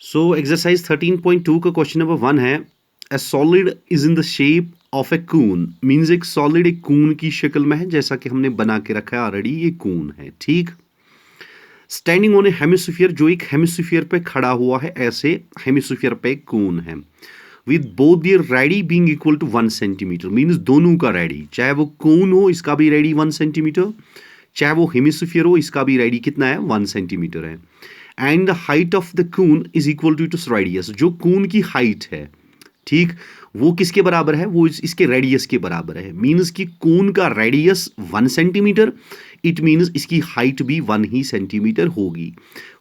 So exercise 13.2 का question number 1 है a solid is in the shape of a cone. Means एक solid एक cone की शक्ल में है, जैसा कि हमने बना के रखा है ऑलरेडी, ये कून है। ठीक, स्टैंडिंग ऑन ए हेमिस्फीयर, जो एक हेमिस्फीयर पे खड़ा हुआ है, ऐसे हेमिस्फीयर पे एक कून है, with both their radii being equal to 1 centimetre. Means दोनों का रेडी, चाहे वो कून हो इसका भी रेडी 1 सेंटीमीटर, चाहे वो हेमिस्फीयर हो इसका भी रेडी कितना है 1 सेंटीमीटर है। And the height of the cone is equal to its radius, जो कून की हाइट है, ठीक, वो किसके बराबर है, वो इसके रेडियस के बराबर है। मीन्स कि कून का रेडियस 1 सेंटीमीटर, इट मीन्स इसकी हाइट भी 1 ही सेंटीमीटर होगी।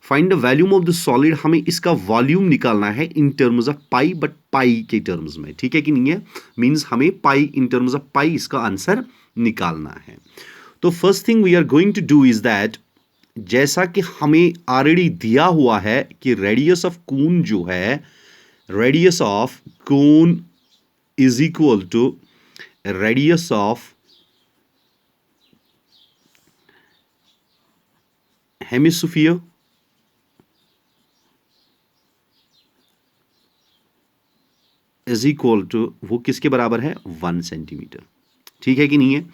Find the volume of the solid, हमें इसका वॉल्यूम निकालना है in terms of pi, but पाई के टर्म्स में, ठीक है कि नहीं है। मीन्स हमें पाई, इन टर्म्स ऑफ पाई इसका आंसर निकालना है। तो first thing we are going to do is that, जैसा कि हमें ऑलरेडी दिया हुआ है कि रेडियस ऑफ कून जो है, radius of cone is equal to radius of hemisphere is equal to, वो किसके बराबर है 1 सेंटीमीटर। ठीक है कि नहीं है।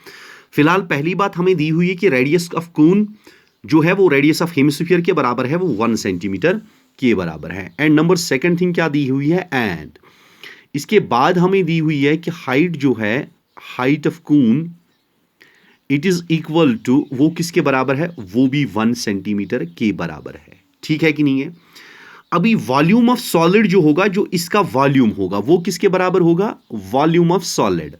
फिलहाल पहली बात हमें दी हुई है कि रेडियस ऑफ कून जो है वो रेडियस ऑफ हेमिस्फीयर के बराबर है, वो 1 सेंटीमीटर के बराबर है। एंड नंबर सेकंड थिंग क्या दी हुई है, एंड इसके बाद हमें दी हुई है कि हाइट जो है, height of cone it is equal to, वो किसके बराबर है, वो भी 1 सेंटीमीटर के बराबर है। ठीक है कि नहीं है। अभी वॉल्यूम ऑफ सॉलिड जो होगा, जो इसका वॉल्यूम होगा, वो किसके बराबर होगा, वॉल्यूम ऑफ सॉलिड।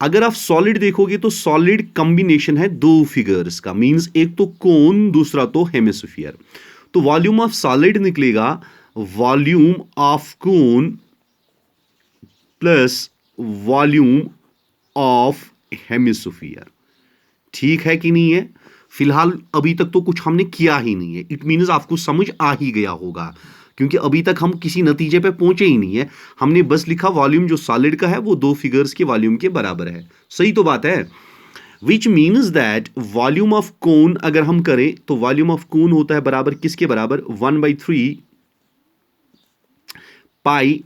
अगर आप सॉलिड देखोगे तो सॉलिड कॉम्बिनेशन है दो फिगर्स का, मींस एक तो कोन, दूसरा तो हेमिस्फीयर। तो वॉल्यूम ऑफ सॉलिड निकलेगा volume of cone plus volume of hemisphere. ठीक है कि नहीं है। फिलहाल अभी तक तो कुछ हमने किया ही नहीं है, इट मीन्स आपको समझ आ ही गया होगा, क्योंकि अभी तक हम किसी नतीजे पे पहुंचे ही नहीं है। हमने बस लिखा वॉल्यूम जो सॉलिड का है वो दो फिगर्स के वॉल्यूम के बराबर है। सही तो बात है। Which means that volume of कोन अगर हम करें तो वॉल्यूम ऑफ कोन होता है बराबर किसके बराबर, 1/3 पाई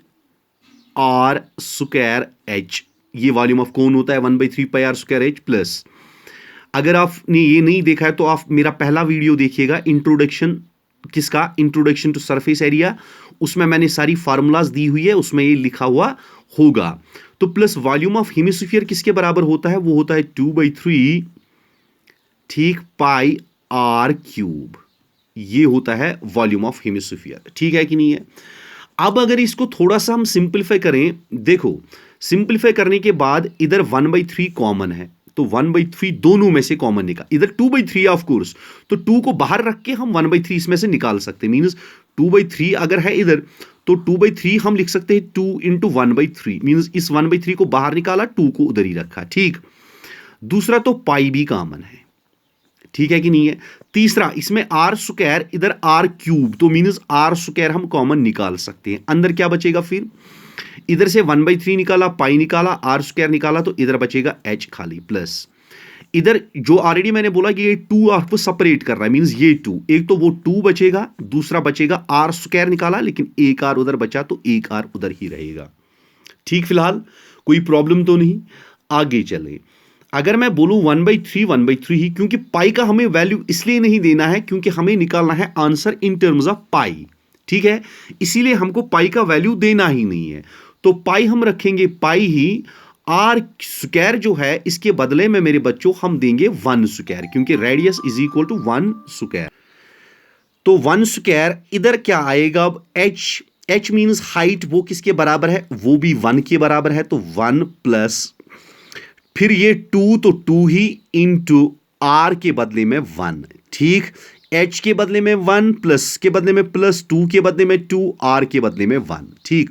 आर स्क्वायर एच। ये वॉल्यूम ऑफ कोन होता है 1/3 pi r square H plus, अगर आपने ये नहीं देखा है तो आप मेरा पहला वीडियो देखिएगा, इंट्रोडक्शन, किसका, इंट्रोडक्शन टू सरफेस एरिया, उसमें मैंने सारी फार्मूलाज दी हुई है, उसमें ये लिखा हुआ होगा। तो प्लस वॉल्यूम ऑफ हेमिस्फीयर किसके बराबर होता है, वो होता है 2/3, ठीक, पाई आर क्यूब। ये होता है वॉल्यूम ऑफ हेमिस्फीयर। ठीक है कि नहीं है। अब अगर इसको थोड़ा सा हम सिंप्लीफाई करें, देखो सिंप्लीफाई करने के बाद इधर 1/3 कॉमन है, तो 1/3 दोनों में से कॉमन निकाल, इधर 2/3 ऑफ कोर्स, तो 2 को बाहर रख के हम 1/3 इसमें से निकाल सकते हैं। मींस 2/3 अगर है इधर तो 2/3 हम लिख सकते हैं 2 इंटू 1/3, मींस इस 1/3 को बाहर निकाला, 2 को उधर ही रखा। ठीक, दूसरा तो पाई भी कॉमन है। ठीक है कि नहीं है। तीसरा इसमें आर स्क्वायर, इधर आर क्यूब, तो मींस आर स्क्वायर हम कॉमन निकाल सकते हैं। अंदर क्या बचेगा, फिर इधर से 1/3 निकाला, पाई निकाला, आर स्क्वायर निकाला, तो इधर बचेगा एच खाली, प्लस इधर जो ऑलरेडी मैंने बोला कि ये 2 आपको सेपरेट कर रहा है, मींस ये 2, एक तो वो 2 बचेगा, दूसरा बचेगा आर स्क्वायर निकाला, लेकिन एक आर उधर बचा तो एक आर उधर ही रहेगा। ठीक, फिलहाल कोई प्रॉब्लम तो नहीं। आगे चले, अगर मैं बोलूं 1/3 ही, क्योंकि पाई का हमें वैल्यू इसलिए नहीं देना है क्योंकि हमें निकालना है आंसर इन टर्म्स ऑफ पाई। ठीक है, इसीलिए हमको पाई का वैल्यू देना ही नहीं है, तो पाई हम रखेंगे पाई ही। आर स्क्वायर जो है इसके बदले में मेरे बच्चों हम देंगे 1 स्क्वायर, क्योंकि radius is equal to 1 square. तो 1 स्क्वायर इधर क्या आएगा, अब एच, एच मीन्स हाइट, वो किसके बराबर है, वो भी 1 के बराबर है, तो 1 प्लस फिर ये 2, तो 2 ही इंटू आर के बदले में 1। ठीक, एच के बदले में 1, प्लस के बदले में प्लस, 2 के बदले में 2, आर के बदले में 1। ठीक,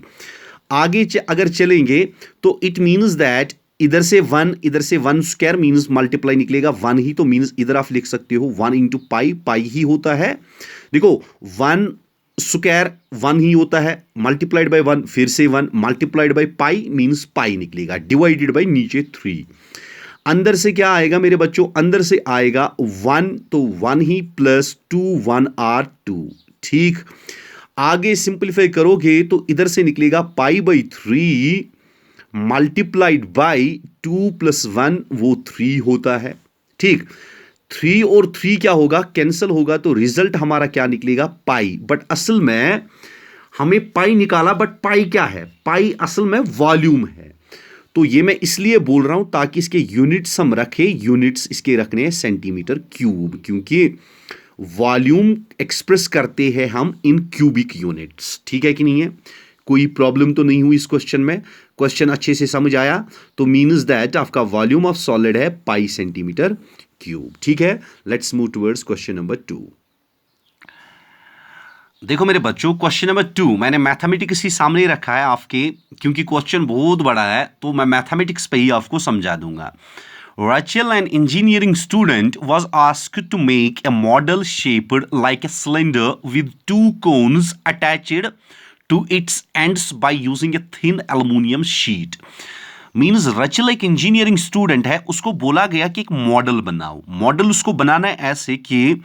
आगे अगर चलेंगे तो इट मीन्स दैट इधर से 1, इधर से 1 स्क्वायर मीन्स मल्टीप्लाई निकलेगा 1 ही, तो मीन्स इधर आप लिख सकते हो 1 इंटू पाई, पाई ही होता है। देखो 1 स्क्वायर 1 ही होता है, मल्टीप्लाइड बाय 1, फिर से 1 मल्टीप्लाइड बाय पाई मीन्स पाई निकलेगा, डिवाइडेड बाय नीचे 3। अंदर से क्या आएगा मेरे बच्चों, अंदर से आएगा 1, तो 1 ही प्लस 2, 1 आर 2। ठीक, आगे सिंप्लीफाई करोगे तो इधर से निकलेगा pi by 3 multiplied by 2 plus 1, वो 3 होता है। ठीक, 3 और 3 क्या होगा, कैंसिल होगा, तो रिजल्ट हमारा क्या निकलेगा, पाई। बट असल में हमें पाई निकाला, बट पाई क्या है, पाई असल में वॉल्यूम है। तो ये मैं इसलिए बोल रहा हूं ताकि इसके यूनिट्स हम रखें, यूनिट्स इसके रखने हैं सेंटीमीटर क्यूब, क्योंकि वॉल्यूम एक्सप्रेस करते हैं हम इन क्यूबिक यूनिट्स। ठीक है कि नहीं है, कोई प्रॉब्लम तो नहीं हुई इस क्वेश्चन में, क्वेश्चन अच्छे से समझ आया, तो मीन्स दैट आपका वॉल्यूम ऑफ सॉलिड है पाई सेंटीमीटर क्यूब। ठीक है, let's move towards question number 2। देखो मेरे बच्चों, क्वेश्चन नंबर 2 मैंने मैथमेटिक्स ही सामने रखा है आपके, क्योंकि क्वेश्चन बहुत बड़ा है तो मैं मैथमेटिक्स पे ही आपको समझा दूंगा। Rachel, an engineering student, was asked to make a model shaped like a cylinder with two cones attached to its ends by using a thin aluminum sheet. Means रचल एक इंजीनियरिंग स्टूडेंट है, उसको बोला गया कि एक मॉडल बनाओ। Model उसको बनाना है ऐसे कि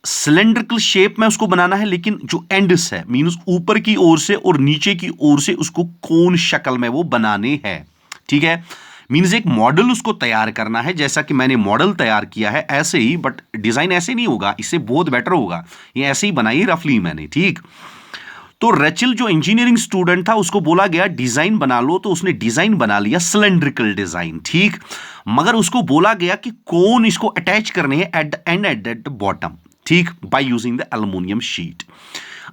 सिलेंड्रिकल शेप में उसको बनाना है, लेकिन जो एंड्स है मीन्स ऊपर की ओर से और नीचे की ओर से उसको कोन शक्ल में वो बनाने हैं। ठीक है, मीन्स एक मॉडल उसको तैयार करना है, जैसा कि मैंने मॉडल तैयार किया है ऐसे ही, बट डिजाइन ऐसे नहीं होगा, इससे बहुत बेटर होगा, ये ऐसे ही बनाई रफली मैंने। ठीक, तो रेचल जो इंजीनियरिंग स्टूडेंट था उसको बोला गया डिजाइन बना लो, तो उसने डिजाइन बना लिया सिलेंड्रिकल डिजाइन। ठीक, मगर उसको बोला गया कि कौन इसको अटैच करने हैं at the end at the bottom. ठीक, by using the aluminium sheet.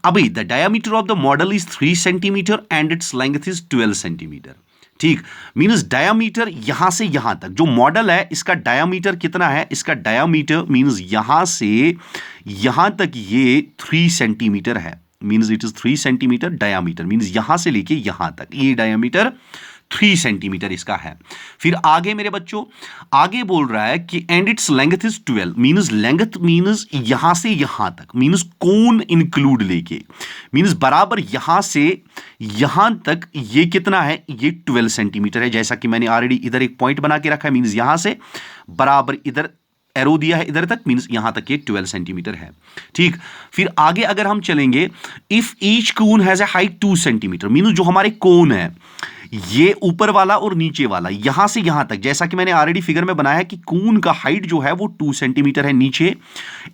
अभी the diameter of the model is 3 centimetre and its length is 12 centimetre. ठीक, मीन्स डायामीटर यहां से यहां तक जो मॉडल है इसका डायामीटर कितना है, इसका डायामीटर मीन्स यहां से यहां तक ये 3 सेंटीमीटर है। Means it is 3 centimetre diameter, means यहां से लेके यहां तक ये डायामीटर 3 सेंटीमीटर इसका है। फिर आगे मेरे बच्चों आगे बोल रहा है कि and its length is 12, means length means यहां से यहां तक, मीन्स कोन इंक्लूड लेके, मीन्स बराबर यहां से यहां तक ये कितना है, ये 12 सेंटीमीटर है। जैसा कि मैंने ऑलरेडी इधर एक पॉइंट बना के रखा है, मीन्स यहां से बराबर इधर एरो दिया है इधर तक, मीन्स यहां तक ये 12 सेंटीमीटर है। ठीक, फिर आगे अगर हम चलेंगे, if each cone has a height 2 centimetre, means जो हमारे कोन है ये ऊपर वाला और नीचे वाला यहां से यहां तक, जैसा कि मैंने ऑलरेडी फिगर में बनाया है कि कोन का हाइट जो है वो 2 सेंटीमीटर है नीचे,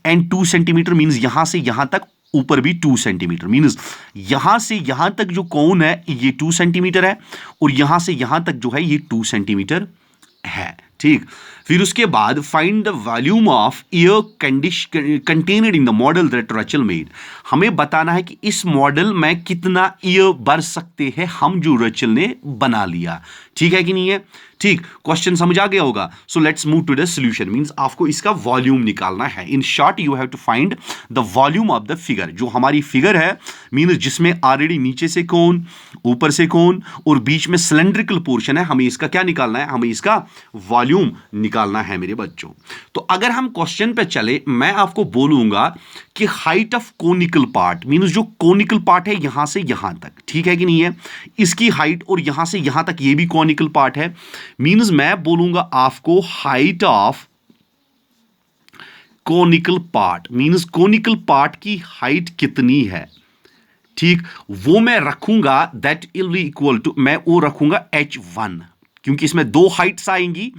एंड 2 सेंटीमीटर मीन्स यहां से यहां तक, ऊपर भी 2 सेंटीमीटर, मीन्स यहां से यहां तक जो कोन है ये 2 सेंटीमीटर है, और यहां से यहां तक जो है ये 2 सेंटीमीटर है। ठीक, फिर उसके बाद find the volume of air contained in the model that Rachel made. हमें बताना है कि इस मॉडल में कितना एयर भर सकते हैं हम जो रचल ने बना लिया। ठीक है कि नहीं है, ठीक, क्वेश्चन समझ आ गया होगा। So let's move to the solution, means आपको इसका वॉल्यूम निकालना है। In short you have to find the volume of the figure. जो हमारी फिगर है मींस जिसमें ऑलरेडी नीचे से कोन, ऊपर से कोन और बीच में सिलेंड्रिकल पोर्शन है, हमें इसका क्या निकालना है, हमें इसका वॉल्यूम निकालना है मेरे बच्चों। तो अगर हम क्वेश्चन पे चले, मैं आपको बोलूंगा कि height of conical part, means जो कोनिकल पार्ट है यहां से यहां तक, ठीक है कि नहीं है, इसकी हाइट, और यहां से यहां तक ये भी कोनिकल पार्ट है, मींस मैं बोलूंगा आपको height of conical part, means conical part की हाइट कितनी है। ठीक, वो मैं रखूंगा that will be equal to, मैं वो रखूंगा h1, क्योंकि इसमें दो हाइट्स आएंगी।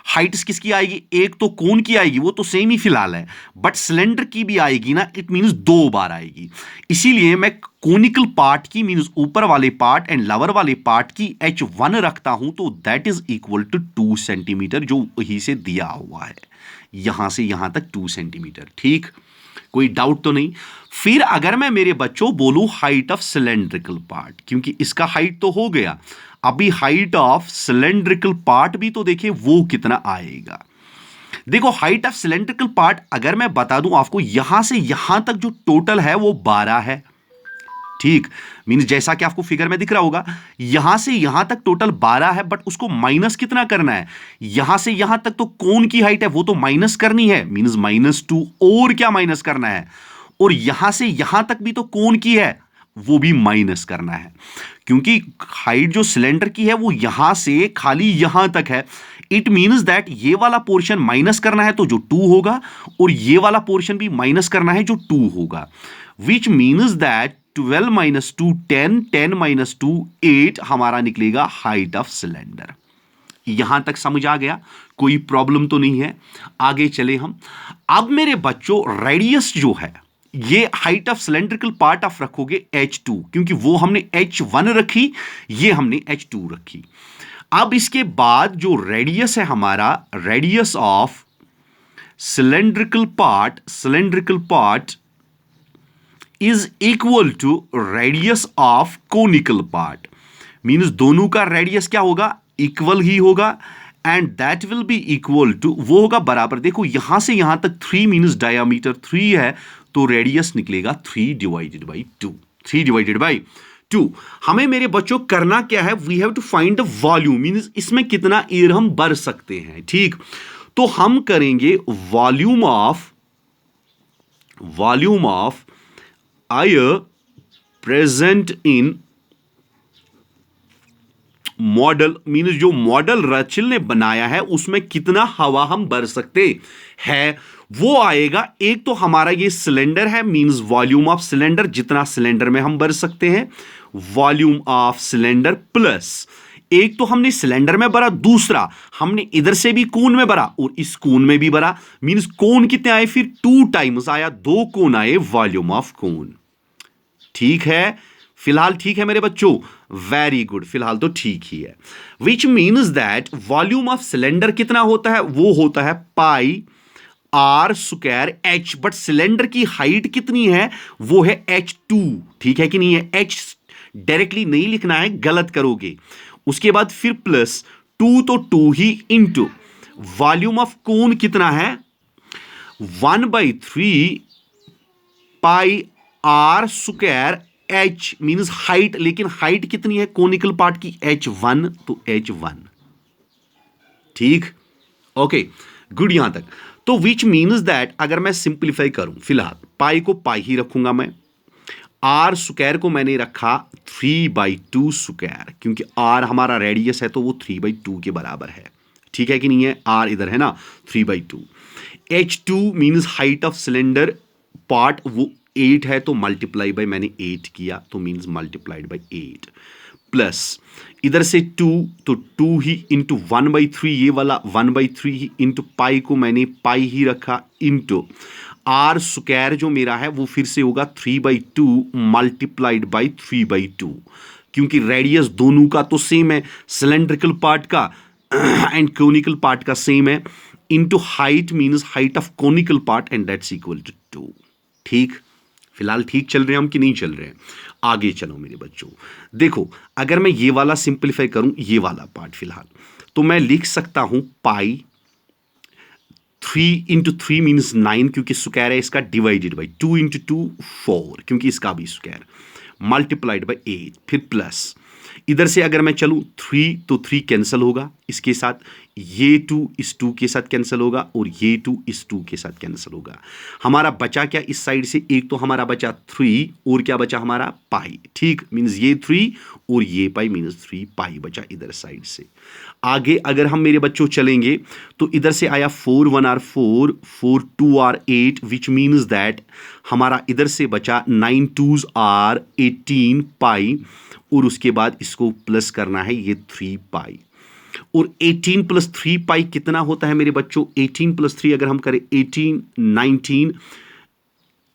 हाइट्स किसकी आएगी, एक तो कोन की आएगी, वो तो सेम ही फिलहाल है, बट सिलेंडर की भी आएगी ना, इट मींस 2 बार आएगी। इसीलिए मैं कोनिकल पार्ट की मींस ऊपर वाले पार्ट एंड लोअर वाले पार्ट की h1 रखता हूं, तो that is equal to 2 centimetre, जो वहीं से दिया हुआ है, यहां से यहां तक 2 सेंटीमीटर। ठीक, कोई डाउट तो नहीं। फिर अगर मैं मेरे बच्चों बोलूं हाइट ऑफ सिलेंड्रिकल पार्ट, क्योंकि इसका हाइट तो हो गया, अभी हाइट ऑफ सिलेंड्रिकल पार्ट भी तो देखिए वो कितना आएगा। देखो हाइट ऑफ सिलेंड्रिकल पार्ट अगर मैं बता दूं आपको, यहां से यहां तक जो टोटल है वो 12 है। ठीक, मींस जैसा कि आपको फिगर में दिख रहा होगा, यहां से यहां तक टोटल 12 है, बट उसको माइनस कितना करना है, यहां से यहां तक तो कोन की हाइट है वो तो माइनस करनी है, मींस -2, और क्या माइनस करना है, और यहां से यहां तक भी तो कोन की है वो भी माइनस करना है, क्योंकि हाइट जो सिलेंडर की है वो यहां से खाली यहां तक है। इट मीन्स दैट ये वाला पोर्शन माइनस करना है तो जो 2 होगा, और ये वाला पोर्शन भी माइनस करना है जो 2 होगा, विच मीन्स दैट 12 माइनस 2 10, 10 माइनस 2 8 हमारा निकलेगा हाइट ऑफ सिलेंडर। यहां तक समझ आ गया? कोई प्रॉब्लम तो नहीं है? आगे चले हम। अब मेरे बच्चों रेडियस जो है, ये height of cylindrical part of रखोगे h2, क्योंकि वो हमने h1 रखी, ये हमने h2 रखी। अब इसके बाद जो रेडियस है हमारा, radius of cylindrical part is equal to radius of conical part. Means दोनों का रेडियस क्या होगा? इक्वल ही होगा, and that will be equal to, वो होगा बराबर। देखो यहां से यहां तक 3 मीन्स डायामीटर 3 है, तो रेडियस निकलेगा 3 डिवाइडेड बाई 2। 3 divided by 2। हमें मेरे बच्चों करना क्या है? We have to find the volume, means इसमें कितना एयर हम भर सकते हैं। ठीक, तो हम करेंगे volume of air present in model, means जो मॉडल रचिल ने बनाया है उसमें कितना हवा हम भर सकते हैं, वो आएगा। एक तो हमारा ये सिलेंडर है, मीन्स वॉल्यूम ऑफ सिलेंडर, जितना सिलेंडर में हम भर सकते हैं, वॉल्यूम ऑफ सिलेंडर, प्लस एक तो हमने सिलेंडर में भरा, दूसरा हमने इधर से भी कोन में भरा और इस कोन में भी भरा। मीन्स कोन कितने आए? फिर 2 टाइम्स आया, 2 कोन आए, वॉल्यूम ऑफ कोन। ठीक है, फिलहाल ठीक है मेरे बच्चों? वेरी गुड, फिलहाल तो ठीक ही है। Which means that volume of cylinder कितना होता है? वो होता है pi r square h, but cylinder की हाइट कितनी है? वो है h2। ठीक है कि नहीं है? h डायरेक्टली नहीं लिखना है, गलत करोगे। उसके बाद फिर प्लस 2, तो 2 ही इंटू वॉल्यूम ऑफ कोन कितना है? 1/3 pi r square h, means height, लेकिन हाइट कितनी है कोनिकल पार्ट की? h1, तो h1। ठीक, ओके, गुड यहां तक। तो विच मीन्स दैट अगर मैं सिंप्लीफाई करूं, फिलहाल पाई को पाई ही रखूंगा मैं, आर स्क्वायर को मैंने रखा 3/2 स्क्वायर, क्योंकि आर हमारा रेडियस है तो वो 3/2 के बराबर है। ठीक है कि नहीं है? आर इधर है ना, 3/2। h2 means height of cylinder part, वो 8 है, तो मल्टीप्लाई बाय मैंने 8 किया, तो मीन्स मल्टीप्लाइड बाय 8, प्लस इधर से 2, तो 2 ही इंटू 1/3, ये वाला 1/3 ही इंटू पाई को मैंने पाई ही रखा, इंटू आर स्क्वायर जो मेरा है वो फिर से होगा 3/2 मल्टीप्लाइड बाई 3/2, क्योंकि रेडियस दोनों का तो सेम है, सिलेंड्रिकल पार्ट का एंड कोनिकल पार्ट का सेम है, into height means height of conical part, and that's equal to 2। ठीक, फिलहाल ठीक चल रहे हैं हम कि नहीं चल रहे हैं? आगे चलो मेरे बच्चों। देखो अगर मैं ये वाला सिंप्लीफाई करूं, ये वाला पार्ट फिलहाल, तो मैं लिख सकता हूं पाई 3 इंटू 3 मीन्स 9, क्योंकि स्क्वायर है इसका, डिवाइडेड बाई 2 इंटू 2 4, क्योंकि इसका भी स्क्वायर, मल्टीप्लाइड बाई 8, फिर प्लस इधर से अगर मैं चलूं 3, तो 3 कैंसिल होगा इसके साथ, ये 2 इस 2 के साथ कैंसिल होगा, और ये 2 इस 2 के साथ कैंसिल होगा। हमारा बचा क्या इस साइड से? एक तो हमारा बचा 3, और क्या बचा हमारा? पाई। ठीक, मीन्स ये 3 और ये पाई, मीन्स 3 पाई बचा इधर साइड से। आगे अगर हम मेरे बच्चों चलेंगे तो इधर से आया 4 1 r 4, 4 2 r 8, which means that हमारा इधर से बचा 9 2s आर 18 पाई, और उसके बाद इसको प्लस करना है, ये 3 पाई, और 18 प्लस 3 पाई कितना होता है मेरे बच्चों? 18 प्लस 3 अगर हम करें 18 19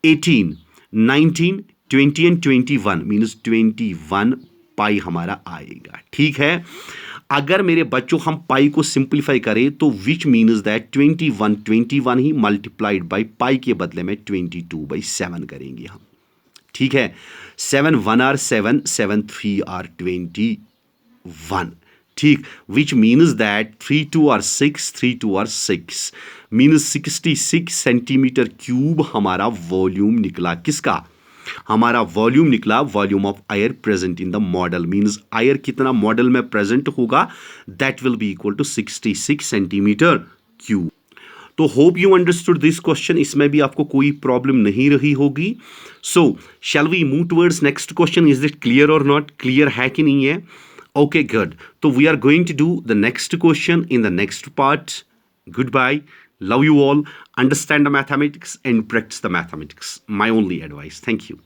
20 एंड 21 मीन्स 21 पाई हमारा आएगा। ठीक है, अगर मेरे बच्चों हम पाई को सिंप्लीफाई करें तो विच means that 21 he multiplied by pi के बदले में 22/7 करेंगे हम। ठीक है, 7 1 आर 7, 7 3 आर 21। ठीक, which means that 3 2 r 6, 3 2 r 6, means 66 centimetre cube हमारा वॉल्यूम निकला। किसका? हमारा वॉल्यूम निकला, volume of air present in the model, means air कितना मॉडल में प्रेजेंट होगा, that will be equal to 66 centimetre cube. तो hope you understood this question, इसमें भी आपको कोई प्रॉब्लम नहीं रही होगी। So shall we move towards next question? Is it clear or not? Clear है कि नहीं है? ओके गुड, तो we are going to do the next question in the next part. Good bye, love you all, understand the mathematics and practice the mathematics, my only advice. Thank you.